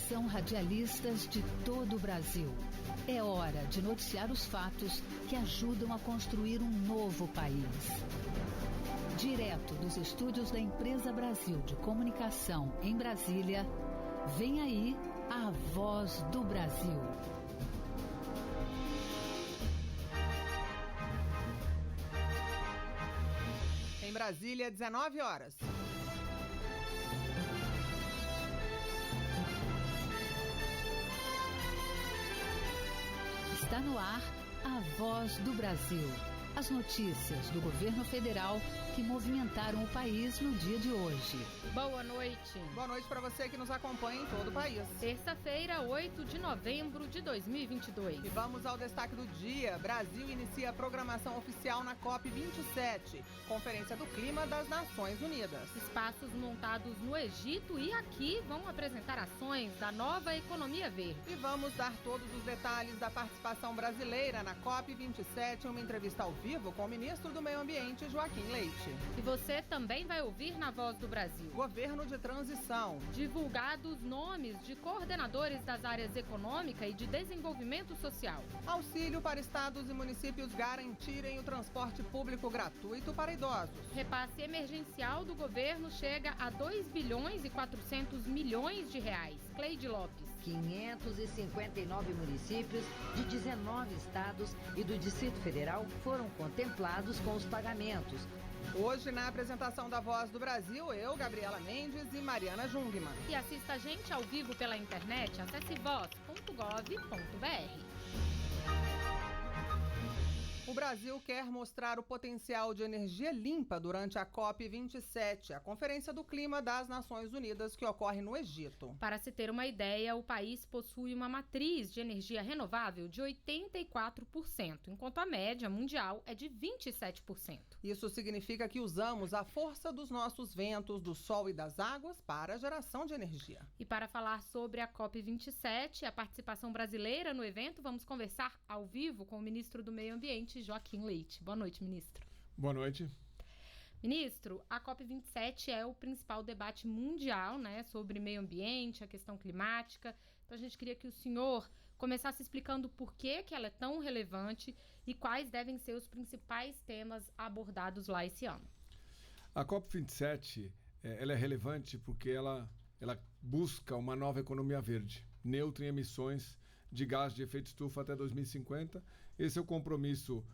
Atenção, radialistas de todo o Brasil. É hora de noticiar os fatos que ajudam a construir um novo país. Direto dos estúdios da Empresa Brasil de Comunicação em Brasília, vem aí a Voz do Brasil. Em Brasília, 19 horas. Está no ar a Voz do Brasil. As notícias do governo federal que movimentaram o país no dia de hoje. Boa noite. Boa noite para você que nos acompanha em todo o país. Terça-feira, 8 de novembro de 2022. E vamos ao destaque do dia. Brasil inicia a programação oficial na COP27, Conferência do Clima das Nações Unidas. Espaços montados no Egito e aqui vão apresentar ações da nova economia verde. E vamos dar todos os detalhes da participação brasileira na COP27 em uma entrevista ao vivo com o ministro do Meio Ambiente, Joaquim Leite. E você também vai ouvir na Voz do Brasil. Governo de transição. Divulgados nomes de coordenadores das áreas econômica e de desenvolvimento social. Auxílio para estados e municípios garantirem o transporte público gratuito para idosos. Repasse emergencial do governo chega a 2 bilhões e 400 milhões de reais. Cleide Lopes. 559 municípios de 19 estados e do Distrito Federal foram contemplados com os pagamentos. Hoje, na apresentação da Voz do Brasil, eu, Gabriela Mendes e Mariana Jungmann. E assista a gente ao vivo pela internet, acesse voz.gov.br. O Brasil quer mostrar o potencial de energia limpa durante a COP27, a Conferência do Clima das Nações Unidas, que ocorre no Egito. Para se ter uma ideia, o país possui uma matriz de energia renovável de 84%, enquanto a média mundial é de 27%. Isso significa que usamos a força dos nossos ventos, do sol e das águas para a geração de energia. E para falar sobre a COP27, a participação brasileira no evento, vamos conversar ao vivo com o ministro do Meio Ambiente, Joaquim Leite. Boa noite, ministro. Boa noite. Ministro, a COP27 é o principal debate mundial, né, sobre meio ambiente, a questão climática. Então a gente queria que o senhor começasse explicando por que ela é tão relevante e quais devem ser os principais temas abordados lá esse ano. A COP27 ela é relevante porque ela busca uma nova economia verde, neutra em emissões de gás de efeito estufa até 2050. Esse é um compromisso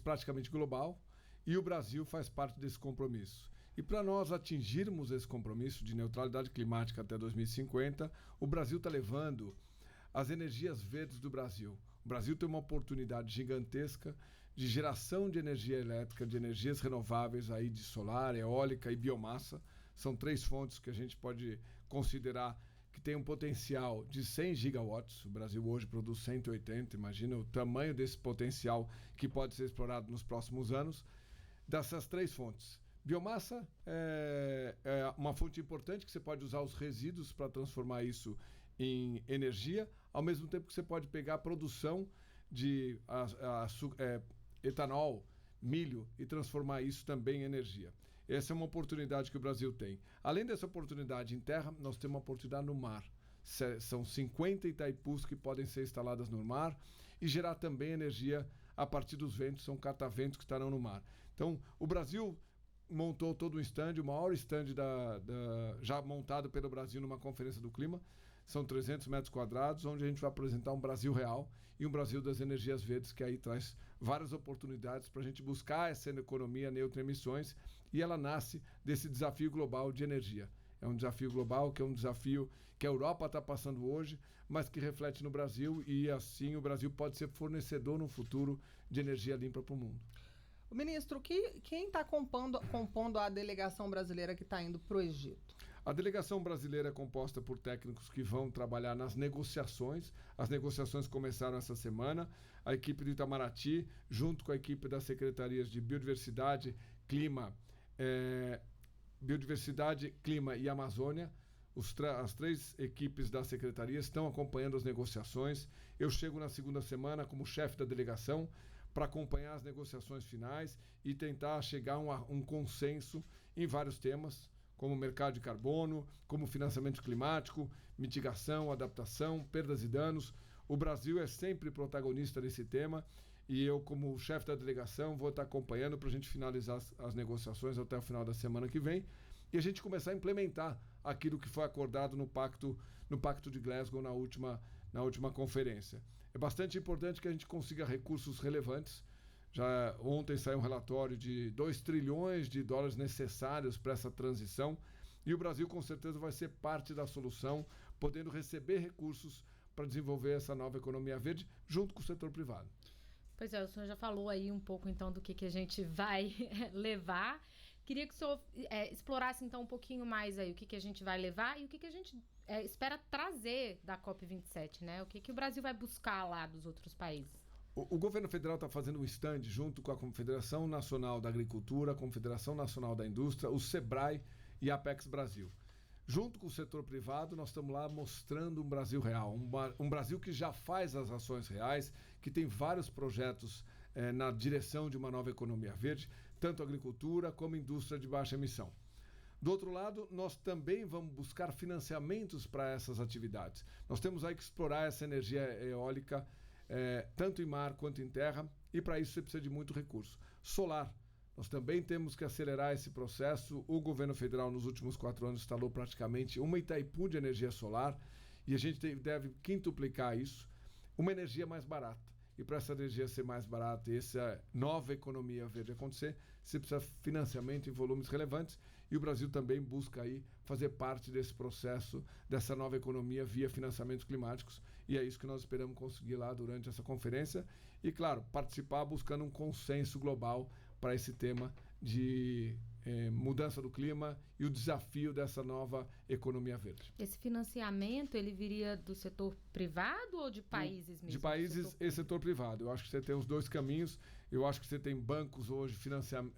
praticamente global, e o Brasil faz parte desse compromisso. E para nós atingirmos esse compromisso de neutralidade climática até 2050, o Brasil está levando as energias verdes do Brasil. O Brasil tem uma oportunidade gigantesca de geração de energia elétrica, de energias renováveis, aí de solar, eólica e biomassa. São 3 fontes que a gente pode considerar que tem um potencial de 100 gigawatts. O Brasil hoje produz 180, imagina o tamanho desse potencial que pode ser explorado nos próximos anos. Dessas 3 fontes, biomassa é uma fonte importante, que você pode usar os resíduos para transformar isso em energia, ao mesmo tempo que você pode pegar a produção de etanol, milho, e transformar isso também em energia. Essa é uma oportunidade que o Brasil tem. Além dessa oportunidade em terra, nós temos uma oportunidade no mar. São 50 Itaipus que podem ser instaladas no mar e gerar também energia a partir dos ventos, são cataventos que estarão no mar. Então, o Brasil montou todo um stand, o maior stand já montado pelo Brasil numa conferência do clima. São 300 metros quadrados, onde a gente vai apresentar um Brasil real e um Brasil das energias verdes, que aí traz várias oportunidades para a gente buscar essa economia neutra em emissões, e ela nasce desse desafio global de energia. É um desafio global, que é um desafio que a Europa está passando hoje, mas que reflete no Brasil, e assim o Brasil pode ser fornecedor no futuro de energia limpa para o mundo. O ministro, quem está compondo a delegação brasileira que está indo para o Egito? A delegação brasileira é composta por técnicos que vão trabalhar nas negociações. As negociações começaram essa semana. A equipe do Itamaraty, junto com a equipe das secretarias de Biodiversidade, Clima e Amazônia, as 3 equipes da secretaria estão acompanhando as negociações. Eu chego na segunda semana como chefe da delegação para acompanhar as negociações finais e tentar chegar a um consenso em vários temas, como mercado de carbono, como financiamento climático, mitigação, adaptação, perdas e danos. O Brasil é sempre protagonista nesse tema e eu, como chefe da delegação, vou estar acompanhando para a gente finalizar as negociações até o final da semana que vem e a gente começar a implementar aquilo que foi acordado no Pacto de Glasgow na última conferência. É bastante importante que a gente consiga recursos relevantes. Já ontem saiu um relatório de 2 trilhões de dólares necessários para essa transição e o Brasil com certeza vai ser parte da solução, podendo receber recursos para desenvolver essa nova economia verde junto com o setor privado. Pois é, o senhor já falou aí um pouco então do que a gente vai levar. Queria que o senhor explorasse então um pouquinho mais aí o que a gente vai levar e o que a gente espera trazer da COP27, né? O que o Brasil vai buscar lá dos outros países? O governo federal está fazendo um stand junto com a Confederação Nacional da Agricultura, a Confederação Nacional da Indústria, o SEBRAE e a Apex Brasil. Junto com o setor privado, nós estamos lá mostrando um Brasil real, um Brasil que já faz as ações reais, que tem vários projetos na direção de uma nova economia verde, tanto agricultura como indústria de baixa emissão. Do outro lado, nós também vamos buscar financiamentos para essas atividades. Nós temos aí que explorar essa energia eólica, tanto em mar quanto em terra, e para isso você precisa de muito recurso. Solar, nós também temos que acelerar esse processo. O governo federal, nos últimos 4 anos, instalou praticamente uma Itaipu de energia solar, e a gente deve quintuplicar isso, uma energia mais barata. E para essa energia ser mais barata e essa nova economia verde acontecer, você precisa de financiamento em volumes relevantes, e o Brasil também busca aí fazer parte desse processo, dessa nova economia via financiamentos climáticos, e é isso que nós esperamos conseguir lá durante essa conferência e, claro, participar buscando um consenso global para esse tema de mudança do clima e o desafio dessa nova economia verde. Esse financiamento, ele viria do setor privado ou de países mesmo? De países e setor privado. Eu acho que você tem os dois caminhos. Eu acho que você tem bancos hoje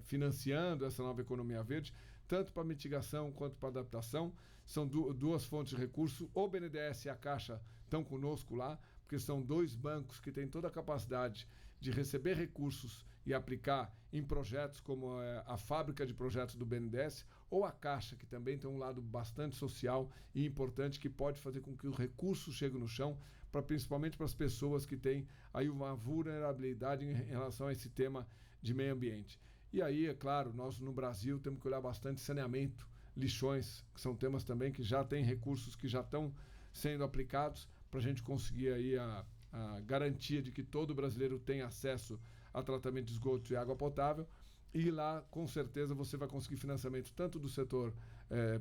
financiando essa nova economia verde, tanto para mitigação quanto para adaptação. São duas fontes de recurso. O BNDES e a Caixa estão conosco lá, porque são 2 bancos que têm toda a capacidade de receber recursos e aplicar em projetos como a fábrica de projetos do BNDES, ou a Caixa, que também tem um lado bastante social e importante, que pode fazer com que os recursos cheguem no chão, principalmente para as pessoas que têm aí uma vulnerabilidade em relação a esse tema de meio ambiente. E aí, é claro, nós no Brasil temos que olhar bastante saneamento, lixões, que são temas também que já têm recursos que já estão sendo aplicados para a gente conseguir aí a garantia de que todo brasileiro tem acesso a tratamento de esgoto e água potável, e lá com certeza você vai conseguir financiamento tanto do setor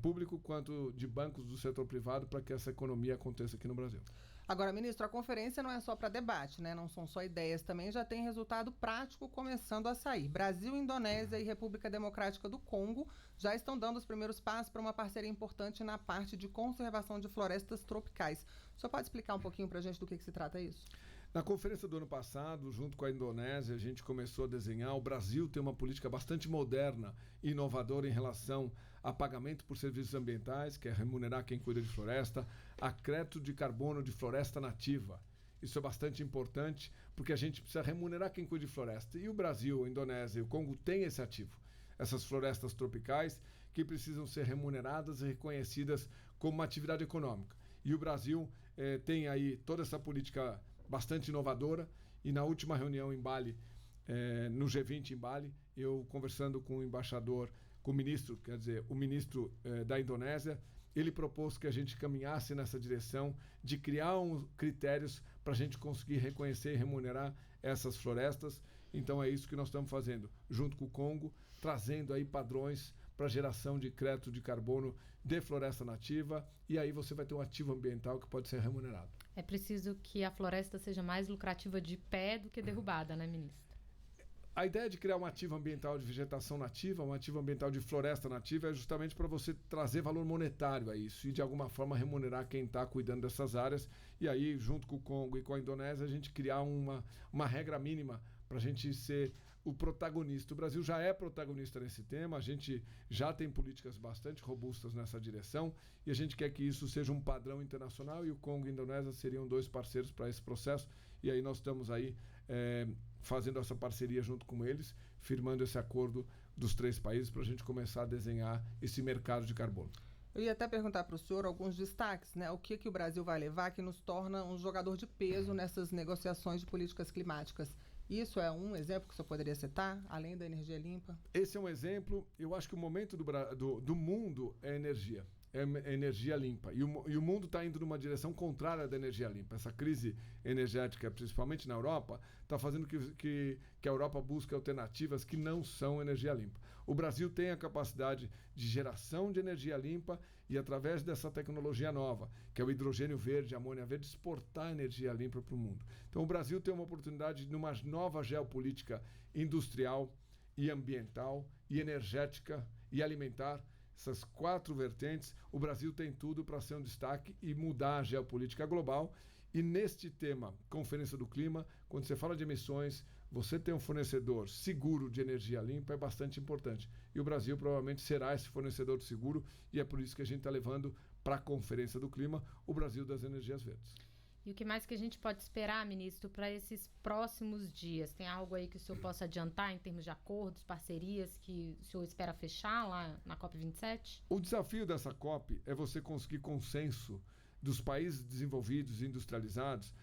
público quanto de bancos do setor privado para que essa economia aconteça aqui no Brasil. Agora, ministro, a conferência não é só para debate, né? Não são só ideias, também já tem resultado prático começando a sair. Brasil, Indonésia e República Democrática do Congo já estão dando os primeiros passos para uma parceria importante na parte de conservação de florestas tropicais. O senhor pode explicar um pouquinho para a gente do que se trata isso? Na conferência do ano passado, junto com a Indonésia, a gente começou a desenhar. O Brasil tem uma política bastante moderna e inovadora em relação a pagamento por serviços ambientais, que é remunerar quem cuida de floresta, a crédito de carbono de floresta nativa. Isso é bastante importante, porque a gente precisa remunerar quem cuida de floresta. E o Brasil, a Indonésia e o Congo têm esse ativo, essas florestas tropicais, que precisam ser remuneradas e reconhecidas como uma atividade econômica. E o Brasil tem aí toda essa política bastante inovadora, e na última reunião em Bali, no G20 em Bali, eu conversando com o embaixador, com o ministro, quer dizer, o ministro da Indonésia, ele propôs que a gente caminhasse nessa direção de criar critérios para a gente conseguir reconhecer e remunerar essas florestas. Então é isso que nós estamos fazendo, junto com o Congo, trazendo aí padrões para geração de crédito de carbono de floresta nativa, e aí você vai ter um ativo ambiental que pode ser remunerado. É preciso que a floresta seja mais lucrativa de pé do que derrubada, né, ministro? A ideia de criar um ativo ambiental de vegetação nativa, um ativo ambiental de floresta nativa, é justamente para você trazer valor monetário a isso e, de alguma forma, remunerar quem está cuidando dessas áreas. E aí, junto com o Congo e com a Indonésia, a gente criar uma regra mínima para a gente ser o protagonista. O Brasil já é protagonista nesse tema, a gente já tem políticas bastante robustas nessa direção, e a gente quer que isso seja um padrão internacional, e o Congo e a Indonésia seriam 2 parceiros para esse processo, e aí nós estamos aí fazendo essa parceria junto com eles, firmando esse acordo dos 3 países para a gente começar a desenhar esse mercado de carbono. Eu ia até perguntar para o senhor alguns destaques, né? O que o Brasil vai levar que nos torna um jogador de peso nessas negociações de políticas climáticas. Isso é um exemplo que o senhor poderia citar, além da energia limpa? Esse é um exemplo. Eu acho que o momento do mundo é energia. É energia limpa. E o mundo está indo numa direção contrária da energia limpa. Essa crise energética, principalmente na Europa, está fazendo que a Europa busque alternativas que não são energia limpa. O Brasil tem a capacidade de geração de energia limpa e, através dessa tecnologia nova, que é o hidrogênio verde, a amônia verde, exportar energia limpa para o mundo. Então, o Brasil tem uma oportunidade numa nova geopolítica industrial e ambiental e energética e alimentar. Essas 4 vertentes, o Brasil tem tudo para ser um destaque e mudar a geopolítica global. E neste tema, Conferência do Clima, quando você fala de emissões, você ter um fornecedor seguro de energia limpa é bastante importante. E o Brasil provavelmente será esse fornecedor seguro e é por isso que a gente está levando para a Conferência do Clima o Brasil das energias verdes. E o que mais que a gente pode esperar, ministro, para esses próximos dias? Tem algo aí que o senhor possa adiantar em termos de acordos, parcerias que o senhor espera fechar lá na COP27? O desafio dessa COP é você conseguir consenso dos países desenvolvidos e industrializados,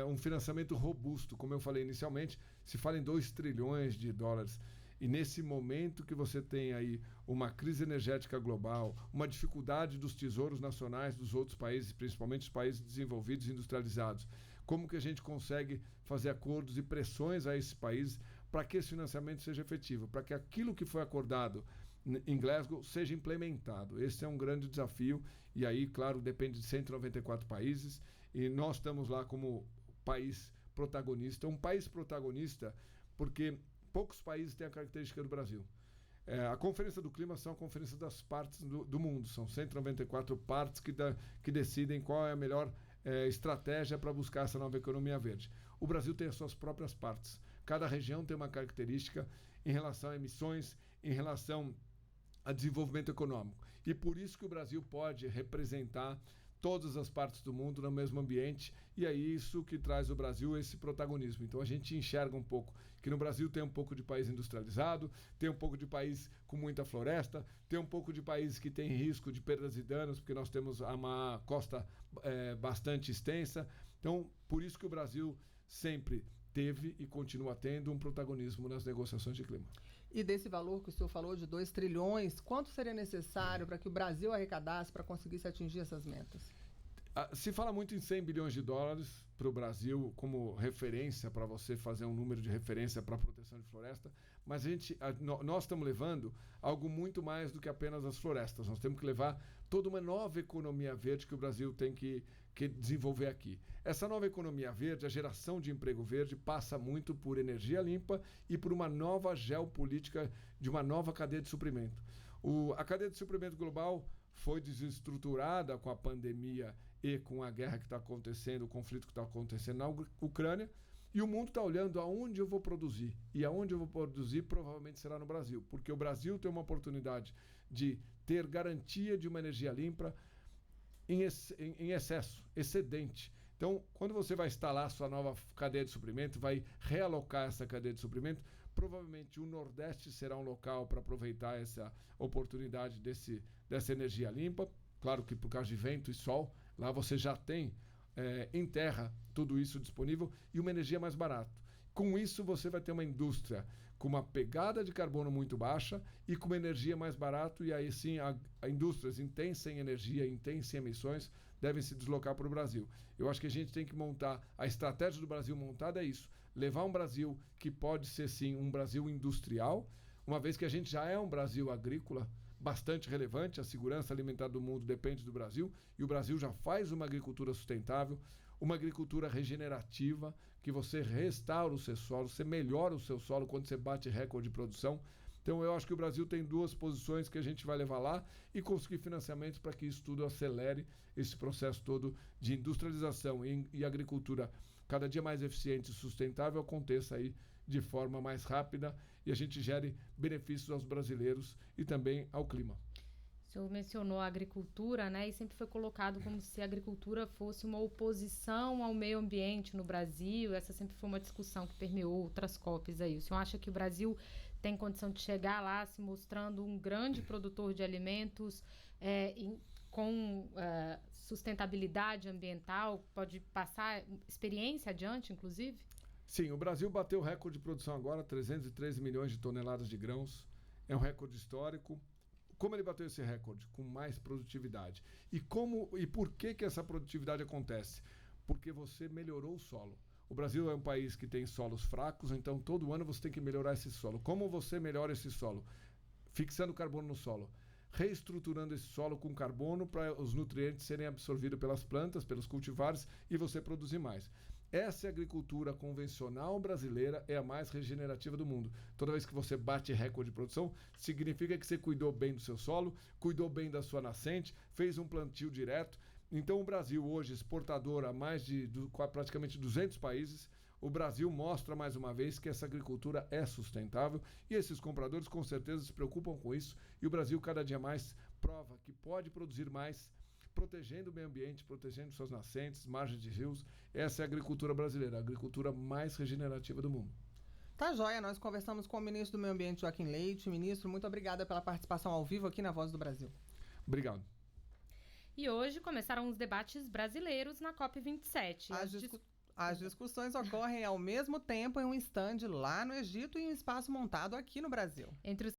um financiamento robusto. Como eu falei inicialmente, se fala em 2 trilhões de dólares. E nesse momento que você tem aí uma crise energética global, uma dificuldade dos tesouros nacionais dos outros países, principalmente os países desenvolvidos e industrializados, como que a gente consegue fazer acordos e pressões a esses países para que esse financiamento seja efetivo, para que aquilo que foi acordado em Glasgow seja implementado. Esse é um grande desafio e aí, claro, depende de 194 países e nós estamos lá como país protagonista. Um país protagonista porque poucos países têm a característica do Brasil. A Conferência do Clima são a conferência das partes do mundo. São 194 partes que decidem qual é a melhor estratégia para buscar essa nova economia verde. O Brasil tem as suas próprias partes. Cada região tem uma característica em relação a emissões, em relação a desenvolvimento econômico. E por isso que o Brasil pode representar todas as partes do mundo no mesmo ambiente, e é isso que traz ao Brasil esse protagonismo. Então a gente enxerga um pouco que no Brasil tem um pouco de país industrializado, tem um pouco de país com muita floresta, tem um pouco de país que tem risco de perdas e danos, porque nós temos uma costa bastante extensa. Então, por isso que o Brasil sempre teve e continua tendo um protagonismo nas negociações de clima. E desse valor que o senhor falou, de 2 trilhões, quanto seria necessário para que o Brasil arrecadasse para conseguir se atingir essas metas? Se fala muito em 100 bilhões de dólares para o Brasil como referência, para você fazer um número de referência para a proteção de floresta, mas nós estamos levando algo muito mais do que apenas as florestas. Nós temos que levar toda uma nova economia verde que o Brasil tem que desenvolver aqui. Essa nova economia verde, a geração de emprego verde, passa muito por energia limpa e por uma nova geopolítica de uma nova cadeia de suprimento. A cadeia de suprimento global foi desestruturada com a pandemia e com a guerra que está acontecendo, o conflito que está acontecendo na Ucrânia, e o mundo está olhando aonde eu vou produzir. E aonde eu vou produzir provavelmente será no Brasil, porque o Brasil tem uma oportunidade de ter garantia de uma energia limpa em excesso, excedente. Então, quando você vai instalar sua nova cadeia de suprimento, vai realocar essa cadeia de suprimento, provavelmente o Nordeste será um local para aproveitar essa oportunidade dessa energia limpa. Claro que por causa de vento e sol, lá você já tem em terra tudo isso disponível e uma energia mais barata. Com isso, você vai ter uma indústria com uma pegada de carbono muito baixa e com uma energia mais barata, e aí sim a indústrias intensas em energia, intensas em emissões, devem se deslocar para o Brasil. Eu acho que a gente tem que montar, a estratégia do Brasil montada é isso, levar um Brasil que pode ser sim um Brasil industrial, uma vez que a gente já é um Brasil agrícola bastante relevante, a segurança alimentar do mundo depende do Brasil, e o Brasil já faz uma agricultura sustentável, uma agricultura regenerativa, que você restaura o seu solo, você melhora o seu solo quando você bate recorde de produção. Então eu acho que o Brasil tem 2 posições que a gente vai levar lá e conseguir financiamentos para que isso tudo acelere esse processo todo de industrialização e agricultura cada dia mais eficiente e sustentável aconteça aí de forma mais rápida e a gente gere benefícios aos brasileiros e também ao clima. O senhor mencionou a agricultura, né? E sempre foi colocado como se a agricultura fosse uma oposição ao meio ambiente no Brasil. Essa sempre foi uma discussão que permeou outras COPs aí. O senhor acha que o Brasil tem condição de chegar lá se mostrando um grande produtor de alimentos com sustentabilidade ambiental? Pode passar experiência adiante, inclusive? Sim, o Brasil bateu o recorde de produção agora, 313 milhões de toneladas de grãos. É um recorde histórico. Como ele bateu esse recorde? Com mais produtividade. E por que essa produtividade acontece? Porque você melhorou o solo. O Brasil é um país que tem solos fracos, então todo ano você tem que melhorar esse solo. Como você melhora esse solo? Fixando carbono no solo. Reestruturando esse solo com carbono para os nutrientes serem absorvidos pelas plantas, pelos cultivares e você produzir mais. Essa agricultura convencional brasileira é a mais regenerativa do mundo. Toda vez que você bate recorde de produção, significa que você cuidou bem do seu solo, cuidou bem da sua nascente, fez um plantio direto. Então o Brasil hoje, exportador a mais de praticamente 200 países, o Brasil mostra mais uma vez que essa agricultura é sustentável e esses compradores com certeza se preocupam com isso e o Brasil cada dia mais prova que pode produzir mais, protegendo o meio ambiente, protegendo suas nascentes, margens de rios. Essa é a agricultura brasileira, a agricultura mais regenerativa do mundo. Tá joia, nós conversamos com o ministro do Meio Ambiente, Joaquim Leite. Ministro, muito obrigada pela participação ao vivo aqui na Voz do Brasil. Obrigado. E hoje começaram os debates brasileiros na COP27. As discussões ocorrem ao mesmo tempo em um estande lá no Egito e em um espaço montado aqui no Brasil. Entre os